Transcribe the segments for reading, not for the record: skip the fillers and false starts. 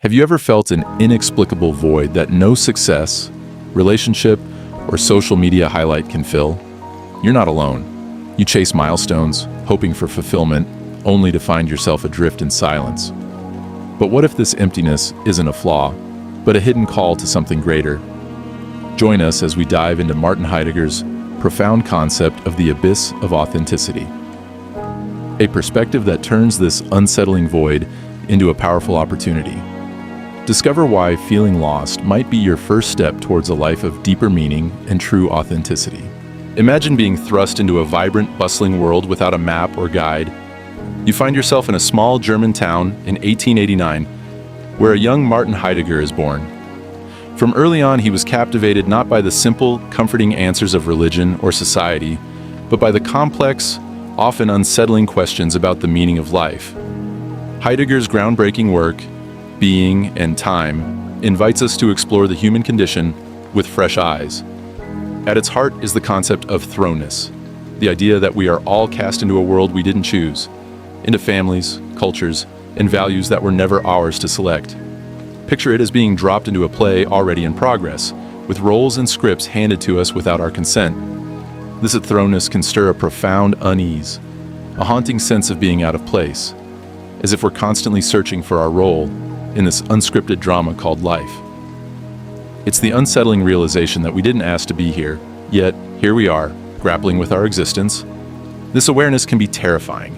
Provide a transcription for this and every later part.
Have you ever felt an inexplicable void that no success, relationship, or social media highlight can fill? You're not alone. You chase milestones, hoping for fulfillment, only to find yourself adrift in silence. But what if this emptiness isn't a flaw, but a hidden call to something greater? Join us as we dive into Martin Heidegger's profound concept of the abyss of authenticity. A perspective that turns this unsettling void into a powerful opportunity. Discover why feeling lost might be your first step towards a life of deeper meaning and true authenticity. Imagine being thrust into a vibrant, bustling world without a map or guide. You find yourself in a small German town in 1889, where a young Martin Heidegger is born. From early on, he was captivated not by the simple, comforting answers of religion or society, but by the complex, often unsettling questions about the meaning of life. Heidegger's groundbreaking work, Being and Time, invites us to explore the human condition with fresh eyes. At its heart is the concept of thrownness, the idea that we are all cast into a world we didn't choose, into families, cultures, and values that were never ours to select. Picture it as being dropped into a play already in progress, with roles and scripts handed to us without our consent. This thrownness can stir a profound unease, a haunting sense of being out of place, as if we're constantly searching for our role in this unscripted drama called life. It's the unsettling realization that we didn't ask to be here, yet here we are, grappling with our existence. This awareness can be terrifying,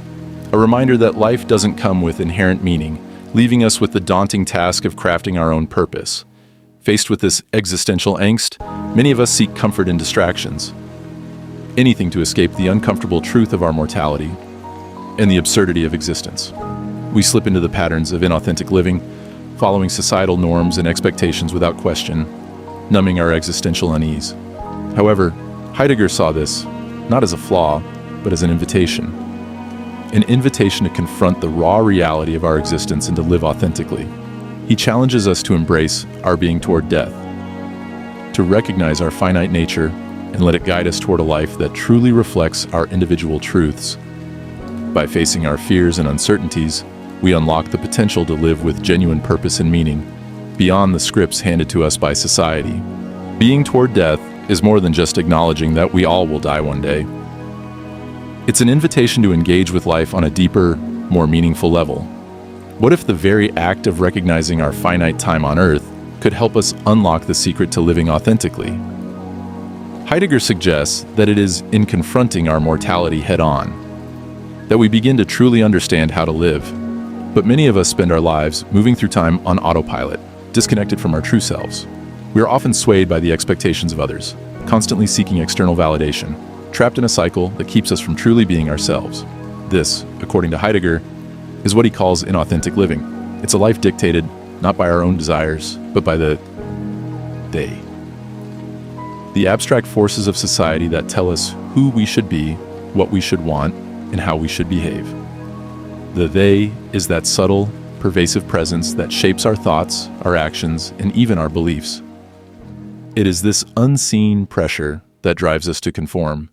a reminder that life doesn't come with inherent meaning, leaving us with the daunting task of crafting our own purpose. Faced with this existential angst, many of us seek comfort in distractions, anything to escape the uncomfortable truth of our mortality and the absurdity of existence. We slip into the patterns of inauthentic living, following societal norms and expectations without question, numbing our existential unease. However, Heidegger saw this not as a flaw, but as an invitation to confront the raw reality of our existence and to live authentically. He challenges us to embrace our being toward death, to recognize our finite nature and let it guide us toward a life that truly reflects our individual truths. By facing our fears and uncertainties, we unlock the potential to live with genuine purpose and meaning, beyond the scripts handed to us by society. Being toward death is more than just acknowledging that we all will die one day. It's an invitation to engage with life on a deeper, more meaningful level. What if the very act of recognizing our finite time on Earth could help us unlock the secret to living authentically? Heidegger suggests that it is in confronting our mortality head-on that we begin to truly understand how to live. But many of us spend our lives moving through time on autopilot, disconnected from our true selves. We are often swayed by the expectations of others, constantly seeking external validation, trapped in a cycle that keeps us from truly being ourselves. This, according to Heidegger, is what he calls inauthentic living. It's a life dictated not by our own desires, but by the they. The abstract forces of society that tell us who we should be, what we should want, and how we should behave. The they is that subtle, pervasive presence that shapes our thoughts, our actions, and even our beliefs. It is this unseen pressure that drives us to conform,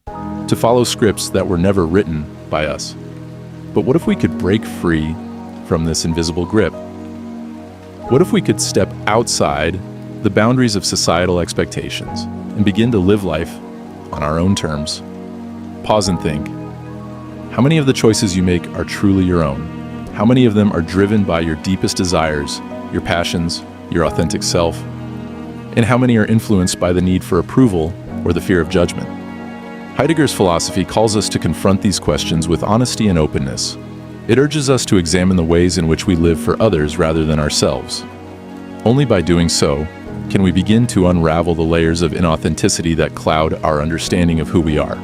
to follow scripts that were never written by us. But what if we could break free from this invisible grip? What if we could step outside the boundaries of societal expectations and begin to live life on our own terms? Pause and think. How many of the choices you make are truly your own? How many of them are driven by your deepest desires, your passions, your authentic self? And how many are influenced by the need for approval or the fear of judgment? Heidegger's philosophy calls us to confront these questions with honesty and openness. It urges us to examine the ways in which we live for others rather than ourselves. Only by doing so can we begin to unravel the layers of inauthenticity that cloud our understanding of who we are.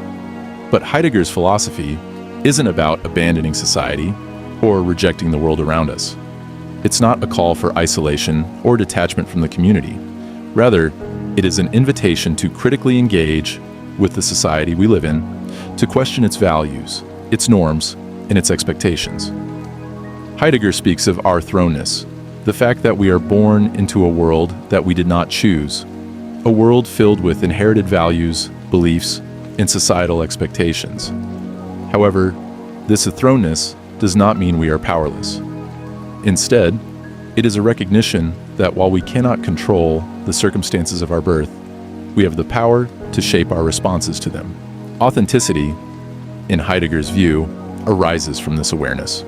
But Heidegger's philosophy isn't about abandoning society or rejecting the world around us. It's not a call for isolation or detachment from the community. Rather, it is an invitation to critically engage with the society we live in, to question its values, its norms, and its expectations. Heidegger speaks of our thrownness, the fact that we are born into a world that we did not choose, a world filled with inherited values, beliefs, and societal expectations. However, this thrownness does not mean we are powerless. Instead, It is a recognition that while we cannot control the circumstances of our birth, we have the power to shape our responses to them. Authenticity, in Heidegger's view, arises from this awareness.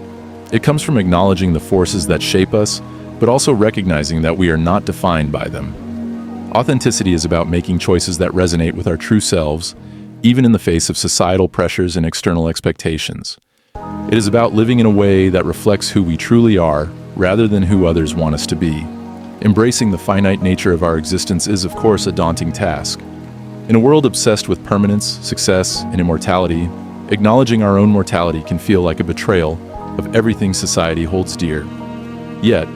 It comes from acknowledging the forces that shape us, but also recognizing that we are not defined by them. Authenticity is about making choices that resonate with our true selves, even in the face of societal pressures and external expectations. It is about living in a way that reflects who we truly are, rather than who others want us to be. Embracing the finite nature of our existence is, of course, a daunting task. In a world obsessed with permanence, success, and immortality, acknowledging our own mortality can feel like a betrayal of everything society holds dear. Yet,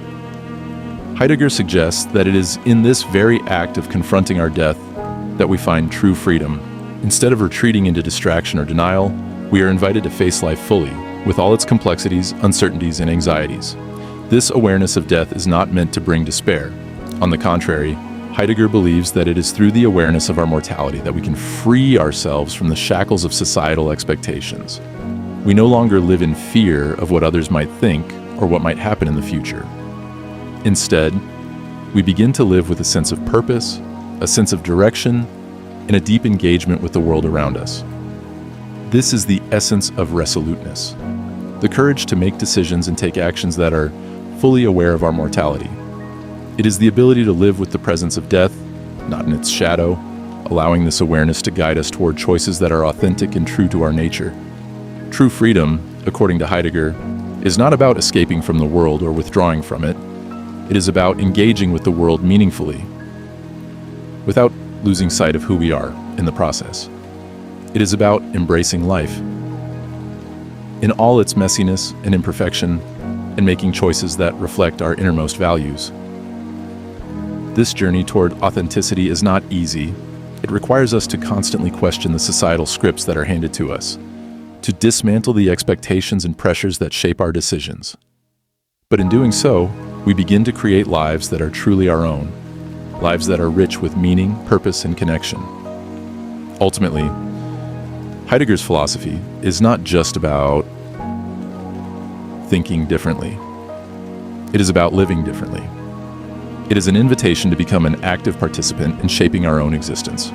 Heidegger suggests that it is in this very act of confronting our death that we find true freedom. Instead of retreating into distraction or denial, we are invited to face life fully, with all its complexities, uncertainties, and anxieties. This awareness of death is not meant to bring despair. On the contrary, Heidegger believes that it is through the awareness of our mortality that we can free ourselves from the shackles of societal expectations. We no longer live in fear of what others might think or what might happen in the future. Instead, we begin to live with a sense of purpose, a sense of direction, and a deep engagement with the world around us. This is the essence of resoluteness, the courage to make decisions and take actions that are fully aware of our mortality. It is the ability to live with the presence of death, not in its shadow, allowing this awareness to guide us toward choices that are authentic and true to our nature. True freedom, according to Heidegger, is not about escaping from the world or withdrawing from it. It is about engaging with the world meaningfully, without losing sight of who we are in the process. It is about embracing life in all its messiness and imperfection, and making choices that reflect our innermost values. This journey toward authenticity is not easy. It requires us to constantly question the societal scripts that are handed to us, to dismantle the expectations and pressures that shape our decisions. But in doing so, we begin to create lives that are truly our own, lives that are rich with meaning, purpose, and connection. Ultimately, Heidegger's philosophy is not just about thinking differently. It is about living differently. It is an invitation to become an active participant in shaping our own existence,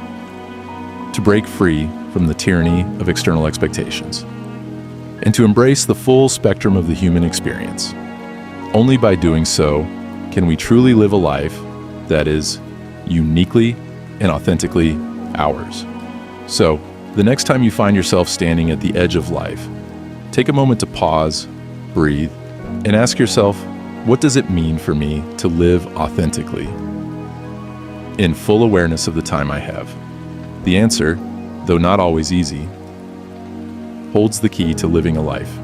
to break free from the tyranny of external expectations, and to embrace the full spectrum of the human experience. Only by doing so can we truly live a life that is uniquely and authentically ours. So, the next time you find yourself standing at the edge of life, take a moment to pause, breathe, and ask yourself, what does it mean for me to live authentically, in full awareness of the time I have? The answer, though not always easy, holds the key to living a life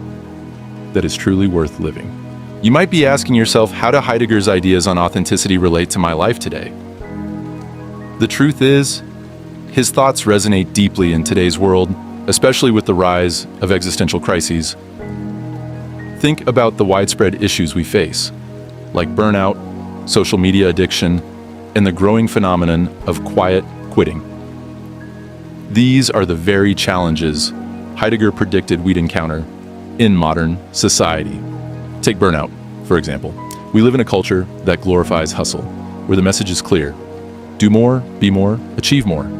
that is truly worth living. You might be asking yourself, how do Heidegger's ideas on authenticity relate to my life today? The truth is, his thoughts resonate deeply in today's world, especially with the rise of existential crises. Think about the widespread issues we face, like burnout, social media addiction, and the growing phenomenon of quiet quitting. These are the very challenges Heidegger predicted we'd encounter in modern society. Take burnout, for example. We live in a culture that glorifies hustle, where the message is clear: do more, be more, achieve more.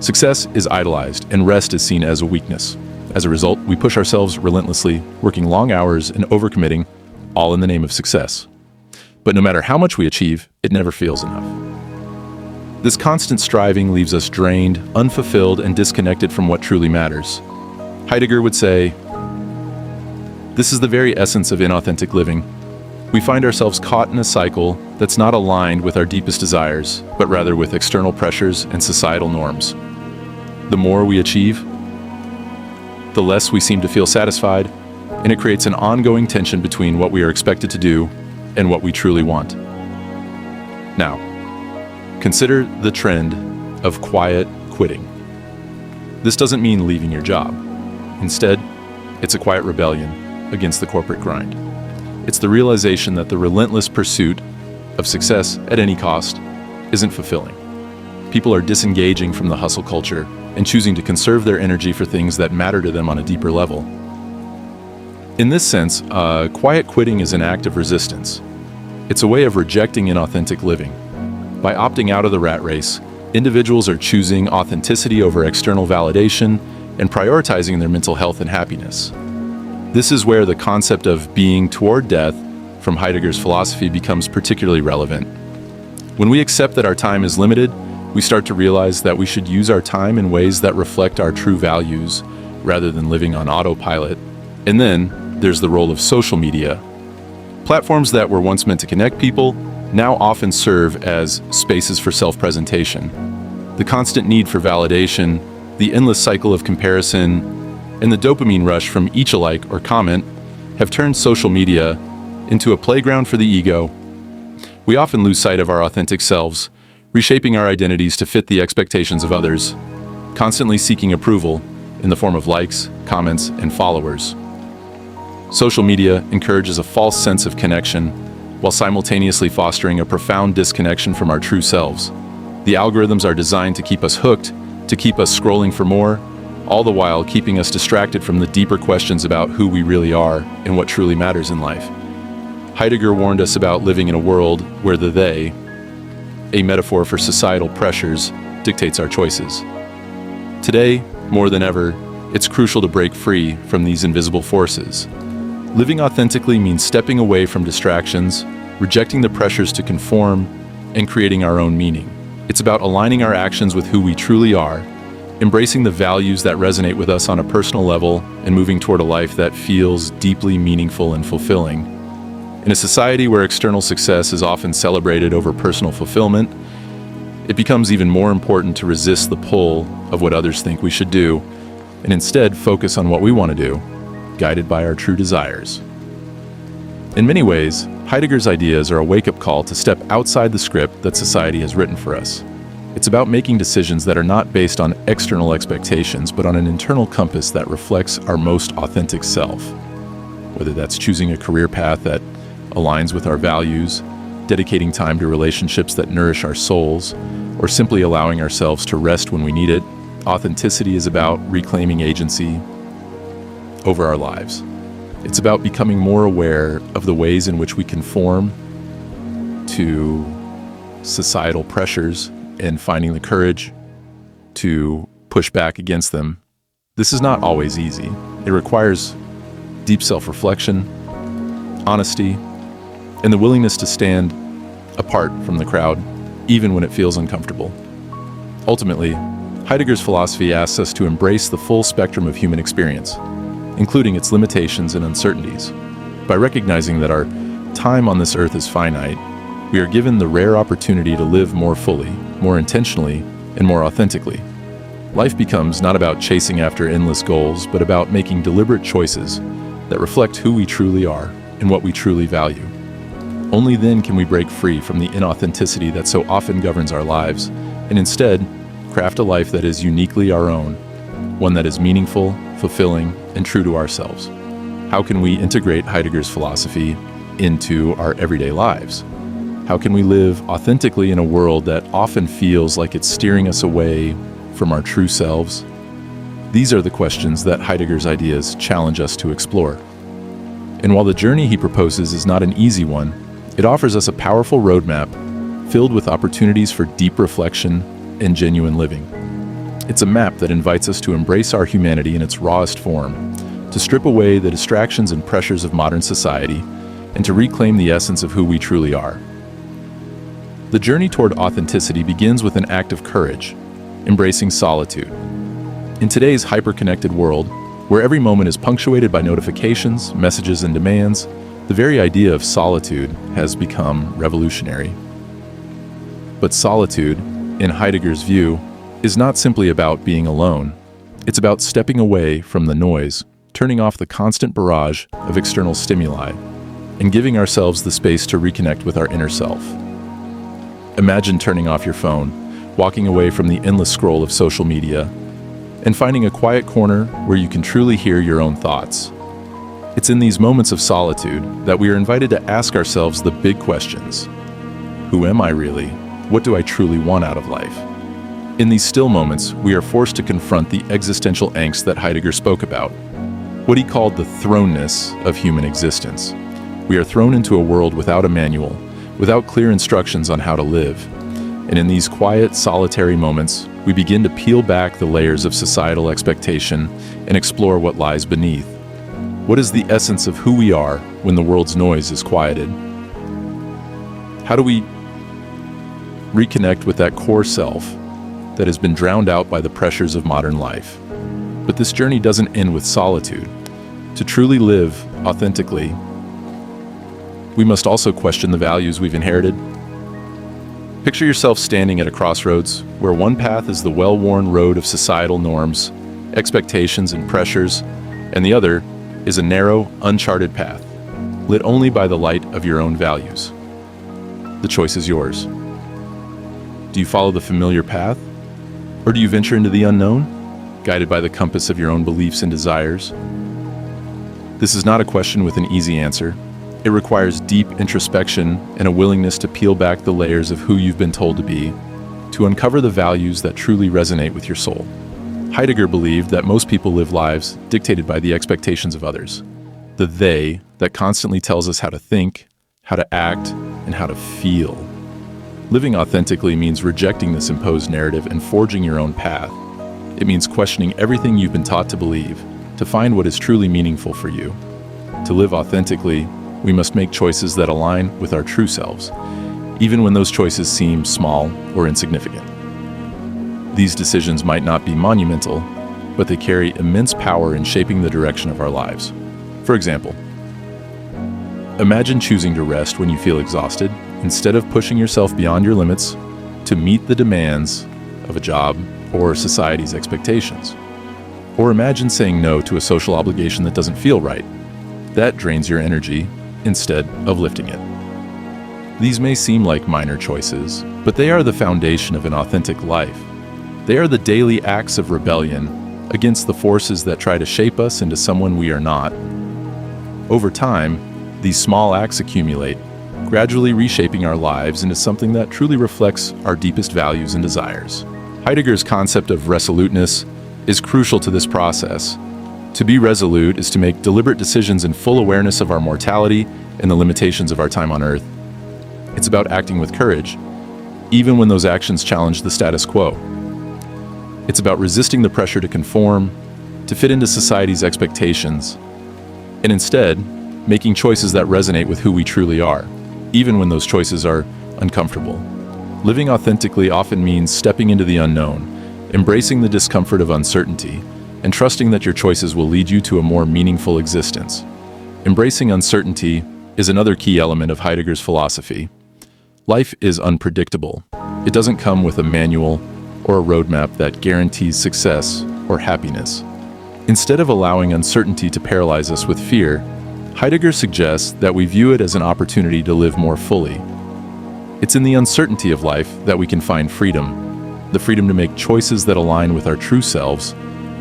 Success is idolized, and rest is seen as a weakness. As a result, we push ourselves relentlessly, working long hours and overcommitting, all in the name of success. But no matter how much we achieve, it never feels enough. This constant striving leaves us drained, unfulfilled, and disconnected from what truly matters. Heidegger would say, this is the very essence of inauthentic living. We find ourselves caught in a cycle that's not aligned with our deepest desires, but rather with external pressures and societal norms. The more we achieve, the less we seem to feel satisfied, and it creates an ongoing tension between what we are expected to do and what we truly want. Now, consider the trend of quiet quitting. This doesn't mean leaving your job. Instead, it's a quiet rebellion against the corporate grind. It's the realization that the relentless pursuit of success at any cost isn't fulfilling. People are disengaging from the hustle culture and choosing to conserve their energy for things that matter to them on a deeper level. In this sense, quiet quitting is an act of resistance. It's a way of rejecting inauthentic living. By opting out of the rat race, individuals are choosing authenticity over external validation and prioritizing their mental health and happiness. This is where the concept of being toward death from Heidegger's philosophy becomes particularly relevant. When we accept that our time is limited, we start to realize that we should use our time in ways that reflect our true values rather than living on autopilot. And then there's the role of social media. Platforms that were once meant to connect people now often serve as spaces for self-presentation. The constant need for validation, the endless cycle of comparison, and the dopamine rush from each a like or comment have turned social media into a playground for the ego. We often lose sight of our authentic selves, reshaping our identities to fit the expectations of others, constantly seeking approval in the form of likes, comments, and followers. Social media encourages a false sense of connection while simultaneously fostering a profound disconnection from our true selves. The algorithms are designed to keep us hooked, to keep us scrolling for more, all the while keeping us distracted from the deeper questions about who we really are and what truly matters in life. Heidegger warned us about living in a world where the they, a metaphor for societal pressures, dictates our choices. Today, more than ever, it's crucial to break free from these invisible forces. Living authentically means stepping away from distractions, rejecting the pressures to conform, and creating our own meaning. It's about aligning our actions with who we truly are, embracing the values that resonate with us on a personal level, and moving toward a life that feels deeply meaningful and fulfilling. In a society where external success is often celebrated over personal fulfillment, it becomes even more important to resist the pull of what others think we should do, and instead focus on what we want to do, guided by our true desires. In many ways, Heidegger's ideas are a wake-up call to step outside the script that society has written for us. It's about making decisions that are not based on external expectations, but on an internal compass that reflects our most authentic self. Whether that's choosing a career path that aligns with our values, dedicating time to relationships that nourish our souls, or simply allowing ourselves to rest when we need it, authenticity is about reclaiming agency over our lives. It's about becoming more aware of the ways in which we conform to societal pressures and finding the courage to push back against them. This is not always easy. It requires deep self-reflection, honesty, and the willingness to stand apart from the crowd, even when it feels uncomfortable. Ultimately, Heidegger's philosophy asks us to embrace the full spectrum of human experience, including its limitations and uncertainties. By recognizing that our time on this earth is finite, we are given the rare opportunity to live more fully, more intentionally, and more authentically. Life becomes not about chasing after endless goals, but about making deliberate choices that reflect who we truly are and what we truly value. Only then can we break free from the inauthenticity that so often governs our lives, and instead craft a life that is uniquely our own, one that is meaningful, fulfilling, and true to ourselves. How can we integrate Heidegger's philosophy into our everyday lives? How can we live authentically in a world that often feels like it's steering us away from our true selves? These are the questions that Heidegger's ideas challenge us to explore. And while the journey he proposes is not an easy one, it offers us a powerful roadmap filled with opportunities for deep reflection and genuine living. It's a map that invites us to embrace our humanity in its rawest form, to strip away the distractions and pressures of modern society, and to reclaim the essence of who we truly are. The journey toward authenticity begins with an act of courage, embracing solitude. In today's hyper-connected world, where every moment is punctuated by notifications, messages, and demands, the very idea of solitude has become revolutionary. But solitude, in Heidegger's view, is not simply about being alone. It's about stepping away from the noise, turning off the constant barrage of external stimuli, and giving ourselves the space to reconnect with our inner self. Imagine turning off your phone, walking away from the endless scroll of social media, and finding a quiet corner where you can truly hear your own thoughts. It's in these moments of solitude that we are invited to ask ourselves the big questions. Who am I really? What do I truly want out of life? In these still moments, we are forced to confront the existential angst that Heidegger spoke about, what he called the thrownness of human existence. We are thrown into a world without a manual, without clear instructions on how to live. And in these quiet, solitary moments, we begin to peel back the layers of societal expectation and explore what lies beneath. What is the essence of who we are when the world's noise is quieted? How do we reconnect with that core self that has been drowned out by the pressures of modern life? But this journey doesn't end with solitude. To truly live authentically, we must also question the values we've inherited. Picture yourself standing at a crossroads where one path is the well-worn road of societal norms, expectations, and pressures, and the other is a narrow, uncharted path, lit only by the light of your own values. The choice is yours. Do you follow the familiar path, or do you venture into the unknown, guided by the compass of your own beliefs and desires? This is not a question with an easy answer. It requires deep introspection and a willingness to peel back the layers of who you've been told to be, to uncover the values that truly resonate with your soul. Heidegger believed that most people live lives dictated by the expectations of others, the they that constantly tells us how to think, how to act, and how to feel. Living authentically means rejecting this imposed narrative and forging your own path. It means questioning everything you've been taught to believe, to find what is truly meaningful for you. To live authentically, we must make choices that align with our true selves, even when those choices seem small or insignificant. These decisions might not be monumental, but they carry immense power in shaping the direction of our lives. For example, imagine choosing to rest when you feel exhausted, instead of pushing yourself beyond your limits to meet the demands of a job or society's expectations. Or imagine saying no to a social obligation that doesn't feel right. That drains your energy instead of lifting it. These may seem like minor choices, but they are the foundation of an authentic life. They are the daily acts of rebellion against the forces that try to shape us into someone we are not. Over time, these small acts accumulate, gradually reshaping our lives into something that truly reflects our deepest values and desires. Heidegger's concept of resoluteness is crucial to this process. To be resolute is to make deliberate decisions in full awareness of our mortality and the limitations of our time on Earth. It's about acting with courage, even when those actions challenge the status quo. It's about resisting the pressure to conform, to fit into society's expectations, and instead, making choices that resonate with who we truly are, even when those choices are uncomfortable. Living authentically often means stepping into the unknown, embracing the discomfort of uncertainty, and trusting that your choices will lead you to a more meaningful existence. Embracing uncertainty is another key element of Heidegger's philosophy. Life is unpredictable. It doesn't come with a manual or a roadmap that guarantees success or happiness. Instead of allowing uncertainty to paralyze us with fear, Heidegger suggests that we view it as an opportunity to live more fully. It's in the uncertainty of life that we can find freedom, the freedom to make choices that align with our true selves,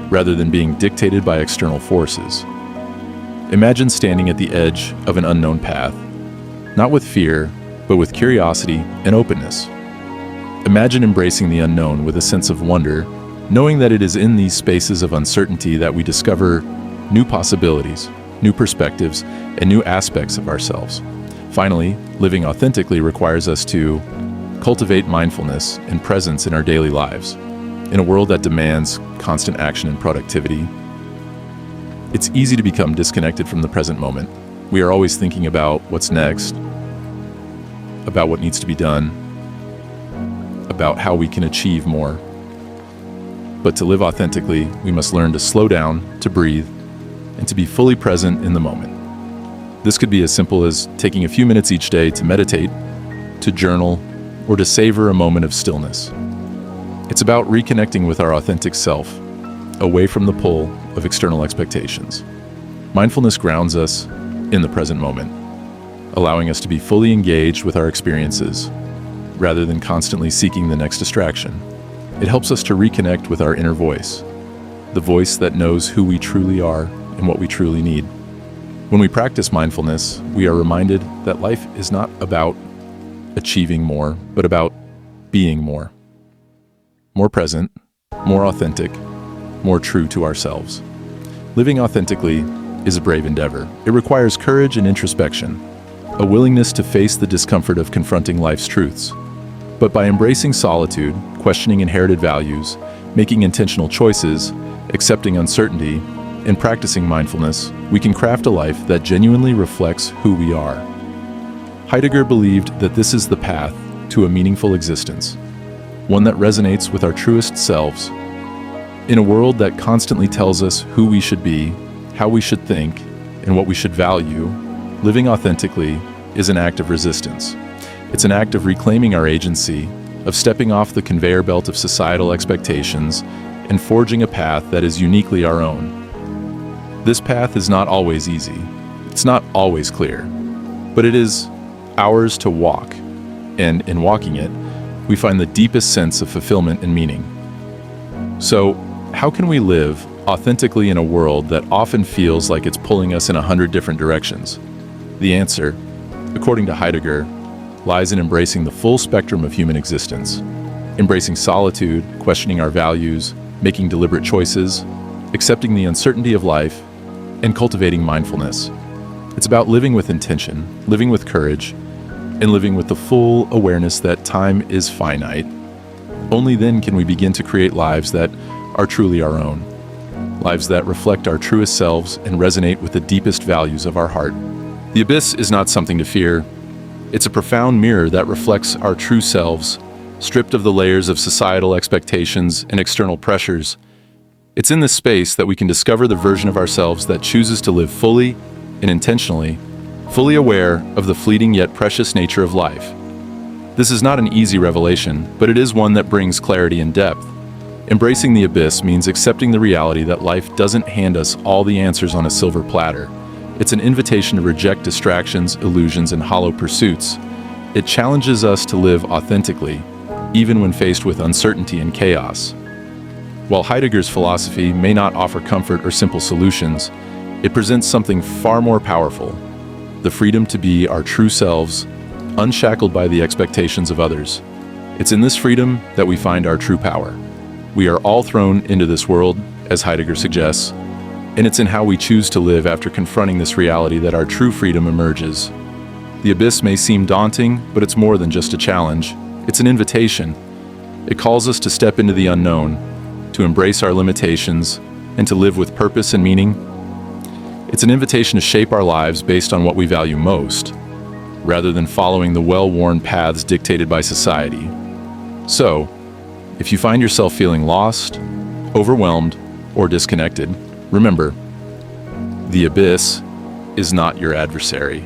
rather than being dictated by external forces. Imagine standing at the edge of an unknown path, not with fear, but with curiosity and openness. Imagine embracing the unknown with a sense of wonder, knowing that it is in these spaces of uncertainty that we discover new possibilities, new perspectives, and new aspects of ourselves. Finally, living authentically requires us to cultivate mindfulness and presence in our daily lives. In a world that demands constant action and productivity, it's easy to become disconnected from the present moment. We are always thinking about what's next, about what needs to be done, about how we can achieve more. But to live authentically, we must learn to slow down, to breathe, and to be fully present in the moment. This could be as simple as taking a few minutes each day to meditate, to journal, or to savor a moment of stillness. It's about reconnecting with our authentic self, away from the pull of external expectations. Mindfulness grounds us in the present moment, allowing us to be fully engaged with our experiences, rather than constantly seeking the next distraction. It helps us to reconnect with our inner voice, the voice that knows who we truly are and what we truly need. When we practice mindfulness, we are reminded that life is not about achieving more, but about being more. More present, more authentic, more true to ourselves. Living authentically is a brave endeavor. It requires courage and introspection, a willingness to face the discomfort of confronting life's truths. But by embracing solitude, questioning inherited values, making intentional choices, accepting uncertainty, and practicing mindfulness, we can craft a life that genuinely reflects who we are. Heidegger believed that this is the path to a meaningful existence, one that resonates with our truest selves. In a world that constantly tells us who we should be, how we should think, and what we should value, living authentically is an act of resistance. It's an act of reclaiming our agency, of stepping off the conveyor belt of societal expectations, and forging a path that is uniquely our own. This path is not always easy. It's not always clear, but it is ours to walk. And in walking it, we find the deepest sense of fulfillment and meaning. So, how can we live authentically in a world that often feels like it's pulling us in 100 different directions? The answer, according to Heidegger, lies in embracing the full spectrum of human existence, embracing solitude, questioning our values, making deliberate choices, accepting the uncertainty of life, and cultivating mindfulness. It's about living with intention, living with courage, and living with the full awareness that time is finite. Only then can we begin to create lives that are truly our own, lives that reflect our truest selves and resonate with the deepest values of our heart. The abyss is not something to fear. It's a profound mirror that reflects our true selves, stripped of the layers of societal expectations and external pressures. It's in this space that we can discover the version of ourselves that chooses to live fully and intentionally, fully aware of the fleeting yet precious nature of life. This is not an easy revelation, but it is one that brings clarity and depth. Embracing the abyss means accepting the reality that life doesn't hand us all the answers on a silver platter. It's an invitation to reject distractions, illusions, and hollow pursuits. It challenges us to live authentically, even when faced with uncertainty and chaos. While Heidegger's philosophy may not offer comfort or simple solutions, it presents something far more powerful: the freedom to be our true selves, unshackled by the expectations of others. It's in this freedom that we find our true power. We are all thrown into this world, as Heidegger suggests, and it's in how we choose to live after confronting this reality that our true freedom emerges. The abyss may seem daunting, but it's more than just a challenge. It's an invitation. It calls us to step into the unknown, to embrace our limitations, and to live with purpose and meaning. It's an invitation to shape our lives based on what we value most, rather than following the well-worn paths dictated by society. So, if you find yourself feeling lost, overwhelmed, or disconnected, remember, the abyss is not your adversary.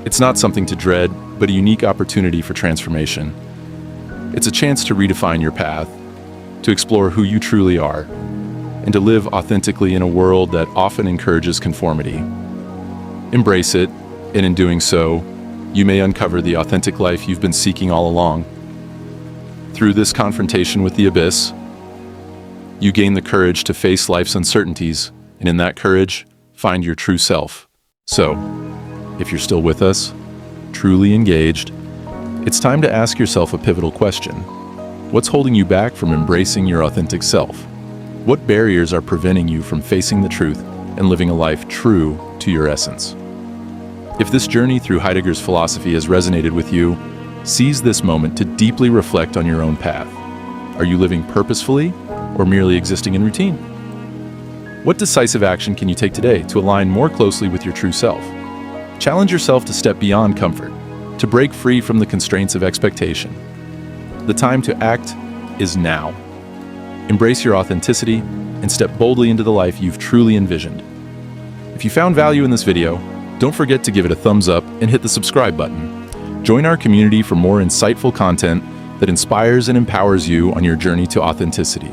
It's not something to dread, but a unique opportunity for transformation. It's a chance to redefine your path, to explore who you truly are, and to live authentically in a world that often encourages conformity. Embrace it, and in doing so, you may uncover the authentic life you've been seeking all along. Through this confrontation with the abyss, you gain the courage to face life's uncertainties, and in that courage, find your true self. So, if you're still with us, truly engaged, it's time to ask yourself a pivotal question. What's holding you back from embracing your authentic self? What barriers are preventing you from facing the truth and living a life true to your essence? If this journey through Heidegger's philosophy has resonated with you, seize this moment to deeply reflect on your own path. Are you living purposefully or merely existing in routine? What decisive action can you take today to align more closely with your true self? Challenge yourself to step beyond comfort, to break free from the constraints of expectation. The time to act is now. Embrace your authenticity and step boldly into the life you've truly envisioned. If you found value in this video, don't forget to give it a thumbs up and hit the subscribe button. Join our community for more insightful content that inspires and empowers you on your journey to authenticity.